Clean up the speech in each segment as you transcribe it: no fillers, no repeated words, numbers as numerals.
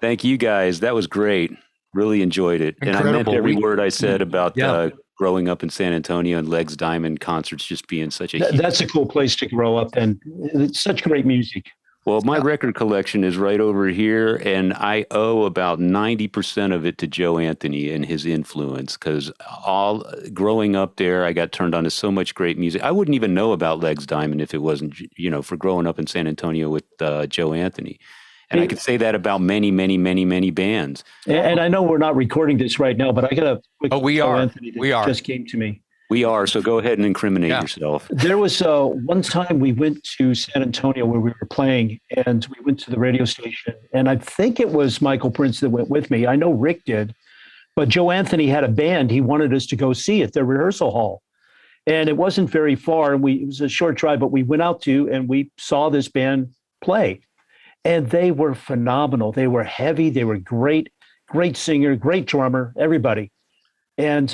Thank you guys. That was great. Really enjoyed it. Incredible. And I meant every word I said about Yeah. growing up in San Antonio and Legs Diamond concerts just being such a huge... That's a cool place to grow up, and it's such great music. Well, my record collection is right over here, and I owe about 90% of it to Joe Anthony and his influence, because all growing up there, I got turned on to so much great music. I wouldn't even know about Legs Diamond if it wasn't, for growing up in San Antonio with Joe Anthony. And I could say that about many, many, many, many bands. And I know we're not recording this right now, but I got a quick we Joe are. Anthony that We are. just came to me. We are, so go ahead and incriminate yourself. There was one time we went to San Antonio where we were playing, and we went to the radio station, and I think it was Michael Prince that went with me. I know Rick did, but Joe Anthony had a band. He wanted us to go see at their rehearsal hall, and it wasn't very far. And it was a short drive, but we went out to, and we saw this band play, and they were phenomenal. They were heavy. They were great singer, great drummer, everybody. And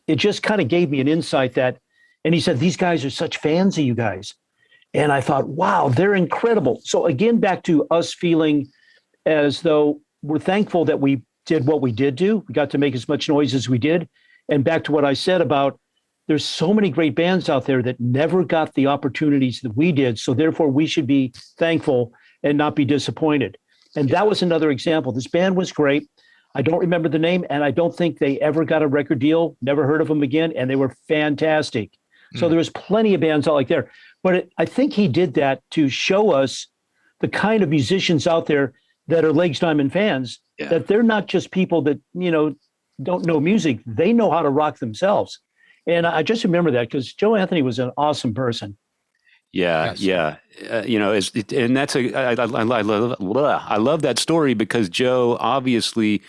it just kind of gave me an insight and he said, these guys are such fans of you guys. And I thought, wow, they're incredible. So again, back to us feeling as though we're thankful that we did what we did do. We got to make as much noise as we did. And back to what I said about there's so many great bands out there that never got the opportunities that we did. So therefore we should be thankful and not be disappointed. And that was another example. This band was great. I don't remember the name, and I don't think they ever got a record deal, never heard of them again, and they were fantastic. So there was plenty of bands out like there. But I think he did that to show us the kind of musicians out there that are Legs Diamond fans, that they're not just people that, don't know music. They know how to rock themselves. And I just remember that because Joe Anthony was an awesome person. Yeah, yes. And that's I love that story because Joe obviously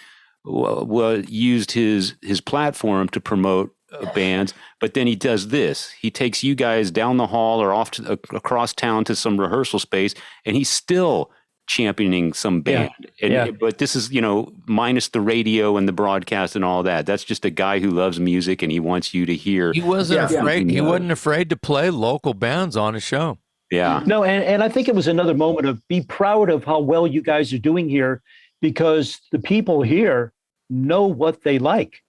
used his platform to promote bands, but then he does this. He takes you guys down the hall or off across town to some rehearsal space, and he's still championing some band. But this is, minus the radio and the broadcast and all that. That's just a guy who loves music and he wants you to hear. He wasn't afraid. He wasn't afraid to play local bands on his show. Yeah. No, and I think it was another moment of be proud of how well you guys are doing here because the people here know what they like.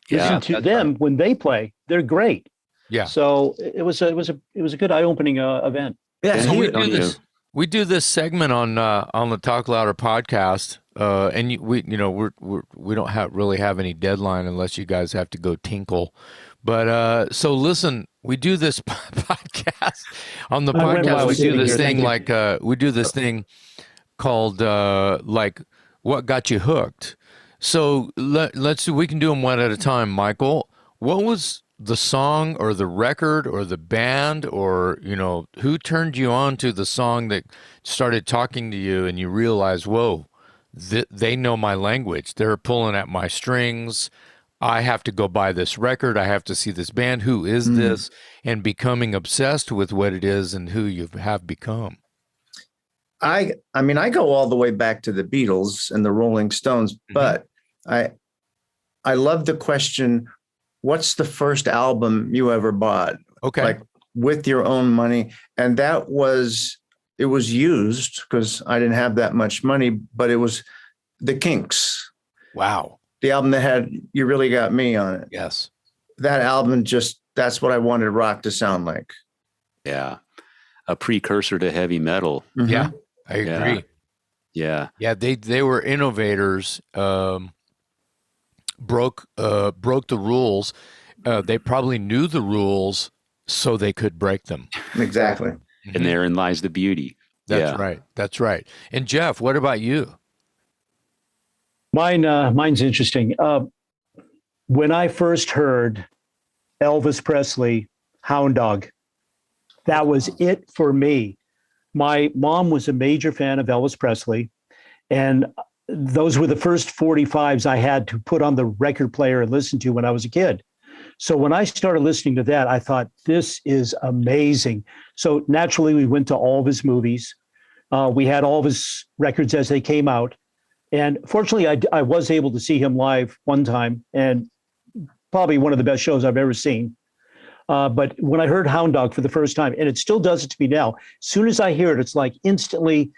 Listen to them when they play. They're great. Yeah. So it was a good eye-opening event. Yeah. So we do this segment on the Talk Louder podcast, and we don't really have any deadline unless you guys have to go tinkle. But so listen, we do this podcast on the podcast. We do this thing we do this thing called like what got you hooked. So let's see. We can do them one at a time. Michael, what was the song or the record or the band or, who turned you on to the song that started talking to you and you realized, whoa, they know my language. They're pulling at my strings. I have to go buy this record. I have to see this band. Who is this? And becoming obsessed with what it is and who you have become. I mean, I go all the way back to the Beatles and the Rolling Stones, but I love the question, what's the first album you ever bought? Okay. Like with your own money. And it was used because I didn't have that much money, but it was the Kinks. Wow. The album that had You Really Got Me on it. Yes. That album that's what I wanted rock to sound like. Yeah. A precursor to heavy metal. Mm-hmm. Yeah, I agree. Yeah. Yeah, they were innovators. Broke the rules. They probably knew the rules so they could break them. Exactly. And therein lies the beauty. That's right. That's right. And Jeff, what about you? Mine's interesting. When I first heard Elvis Presley, Hound Dog, that was it for me. My mom was a major fan of Elvis Presley, and those were the first 45s I had to put on the record player and listen to when I was a kid. So when I started listening to that, I thought, this is amazing. So naturally, we went to all of his movies. We had all of his records as they came out. And fortunately, I was able to see him live one time, and probably one of the best shows I've ever seen. But when I heard Hound Dog for the first time, and it still does it to me now, as soon as I hear it, it's like instantly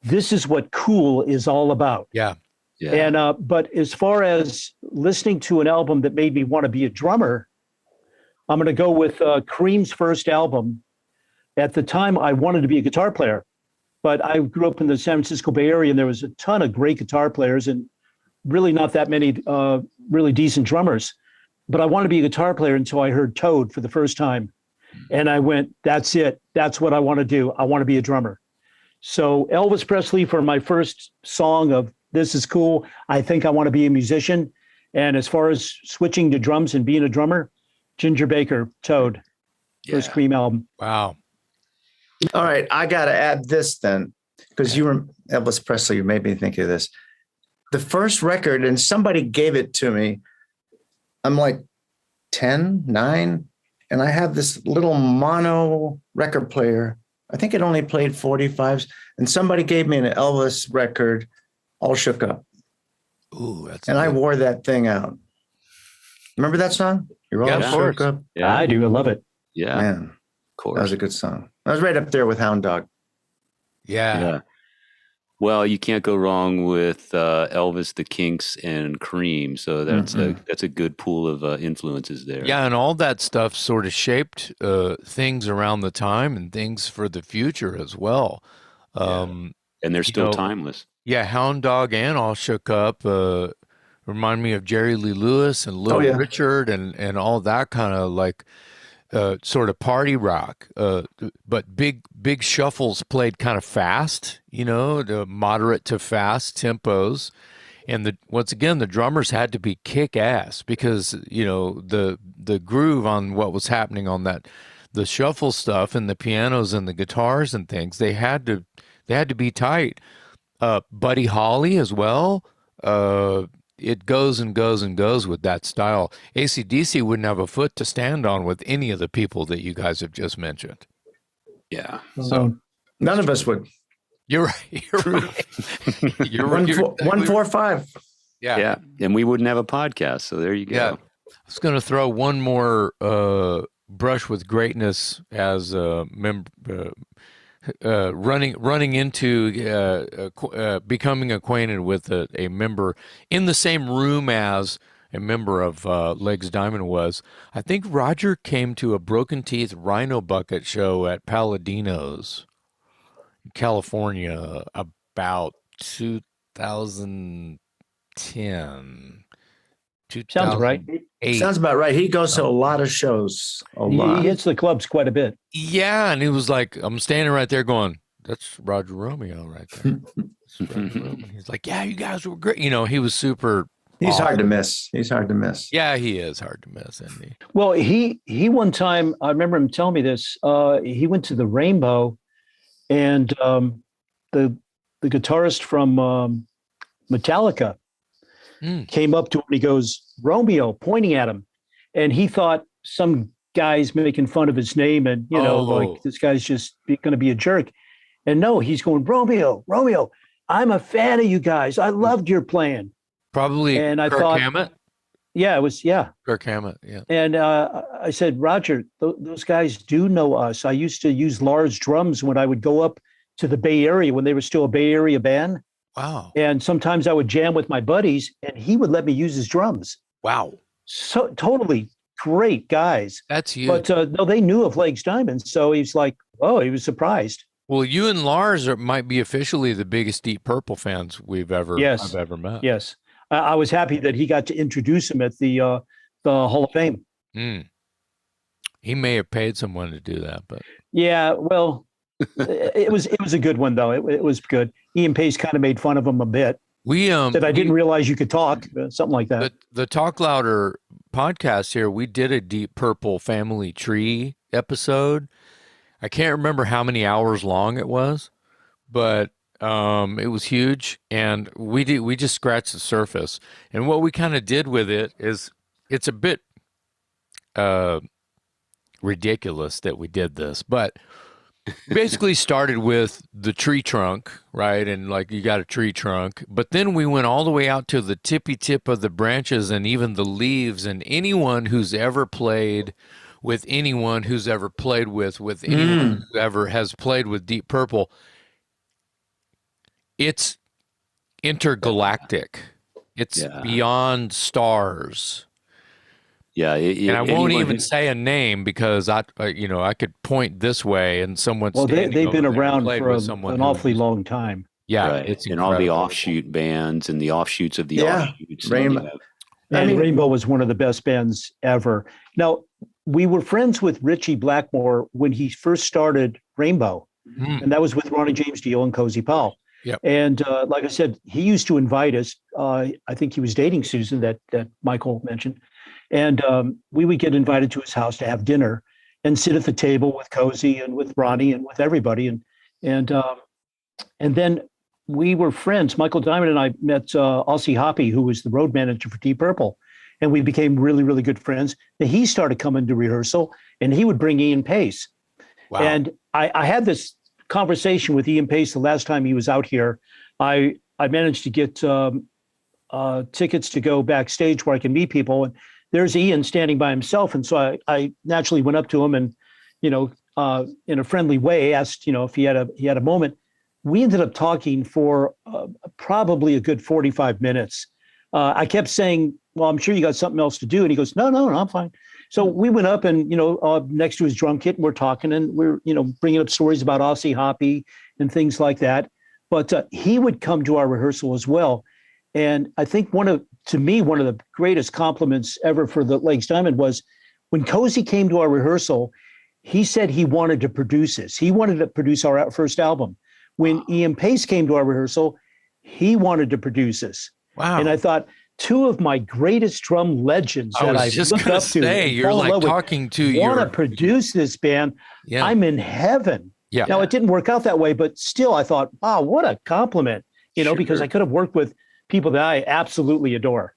this is what cool is all about. Yeah. Yeah. And but as far as listening to an album that made me want to be a drummer, I'm going to go with Cream's first album. At the time, I wanted to be a guitar player, but I grew up in the San Francisco Bay Area, and there was a ton of great guitar players and really not that many really decent drummers. But I wanted to be a guitar player until I heard Toad for the first time. And I went, that's it. That's what I want to do. I want to be a drummer. So Elvis Presley for my first song of This Is Cool. I think I want to be a musician. And as far as switching to drums and being a drummer, Ginger Baker, Toad, first Cream album. Wow. All right, I got to add this then, because you were Elvis Presley. You made me think of this. The first record, and somebody gave it to me. I'm like 10, 9, and I have this little mono record player. I think it only played 45s, and somebody gave me an Elvis record, All Shook Up. Ooh, that's and good. I wore that thing out. Remember that song? You're all Yeah, of shook course. up. Yeah. I do. I love it. Yeah. Man, Of course. that was a good song. I was right up there with Hound Dog. Yeah. Yeah. Well, you can't go wrong with Elvis, the Kinks, and Cream. So that's a good pool of influences there. Yeah, and all that stuff sort of shaped things around the time and things for the future as well. And they're still timeless. Yeah, Hound Dog and All Shook Up remind me of Jerry Lee Lewis and Little Richard and all that kind of like sort of party rock. But big shuffles played kind of fast, the moderate to fast tempos. And once again, the drummers had to be kick ass because, the groove on what was happening on the shuffle stuff and the pianos and the guitars and things, they had to be tight. Buddy Holly as well. It goes and goes and goes with that style. AC/DC wouldn't have a foot to stand on with any of the people that you guys have just mentioned. Yeah. So None of us would. you're right. You're right. You're right. 145. Yeah. Yeah. And we wouldn't have a podcast. So there you go. Yeah. I was going to throw one more brush with greatness as a member. Running into becoming acquainted with a member in the same room as a member of Legs Diamond was. I think Roger came to a Broken Teeth Rhino Bucket show at Palladino's, California, about 2010. Sounds right. Sounds about right. He goes to a lot of shows. He hits the clubs quite a bit. Yeah, and he was like, I'm standing right there going, that's Roger Romeo right there. That's Roger Romeo. He's like, yeah, you guys were great. He was super. He's hard to miss. He's hard to miss. Yeah, he is hard to miss, isn't he? Well, he one time, I remember him telling me this, he went to the Rainbow and the guitarist from Metallica came up to him and he goes, Romeo, pointing at him. And he thought some guy's making fun of his name and, like this guy's just going to be a jerk. And no, he's going, Romeo, I'm a fan of you guys. I loved your playing. Probably and I Kirk thought, Hammett? Yeah, it was, yeah. Kirk Hammett, yeah. And I said, Roger, those guys do know us. I used to use Lars drums when I would go up to the Bay Area when they were still a Bay Area band. Wow. And sometimes I would jam with my buddies and he would let me use his drums. Wow. So totally great guys. That's huge. But no, they knew of Legs Diamond. So he's like, oh, he was surprised. Well, you and Lars might be officially the biggest Deep Purple fans I've ever met. Yes. I was happy that he got to introduce him at the Hall of Fame. He may have paid someone to do that, but yeah, well, it was a good one though. It was good. Ian Pace kind of made fun of him a bit. We said I didn't realize you could talk, something like that. The Talk Louder podcast here, we did a Deep Purple family tree episode. I can't remember how many hours long it was, but it was huge, and we just scratched the surface. And what we kind of did with it is, it's a bit ridiculous that we did this, but basically started with the tree trunk, right? And like you got a tree trunk, but then we went all the way out to the tippy tip of the branches and even the leaves. And anyone who's ever played with anyone who's ever played with anyone who ever has played with Deep Purple, it's intergalactic. It's beyond stars. Yeah, and I won't even say a name because I could point this way and someone's standing they've been over there around played for with someone an who awfully just- long time. Yeah, right. it's and all the incredible. offshoot bands and the offshoots of the Yeah, offshoots. Rainbow. And Rainbow was one of the best bands ever. Now, we were friends with Richie Blackmore when he first started Rainbow, and that was with Ronnie James Dio and Cozy Powell. Yep. And like I said, he used to invite us. I think he was dating Susan that Michael mentioned, and we would get invited to his house to have dinner and sit at the table with Cozy and with Ronnie and with everybody. And then we were friends. Michael Diamond and I met Aussie Hoppy, who was the road manager for Deep Purple, and we became really, really good friends. And he started coming to rehearsal, and he would bring Ian Pace. Wow. And I had this conversation with Ian Pace the last time he was out here. I managed to get tickets to go backstage where I can meet people, and there's Ian standing by himself. And so I naturally went up to him and, in a friendly way, asked, if he had a moment. We ended up talking for probably a good 45 minutes. I kept saying, well, I'm sure you got something else to do. And he goes, no, I'm fine. So we went up and, next to his drum kit, and we're talking, and we're, bringing up stories about Aussie Hoppy and things like that. But he would come to our rehearsal as well. And I think one of the greatest compliments ever for the Legs Diamond was when Cozy came to our rehearsal, he said he wanted to produce this. He wanted to produce our first album. When Ian Pace came to our rehearsal, he wanted to produce this. Wow. And I thought, two of my greatest drum legends that I looked up to. You're like talking to your... want to produce this band. Yeah. I'm in heaven. Yeah. Now, it didn't work out that way, but still I thought, wow, what a compliment, Sure. because I could have worked with people that I absolutely adore.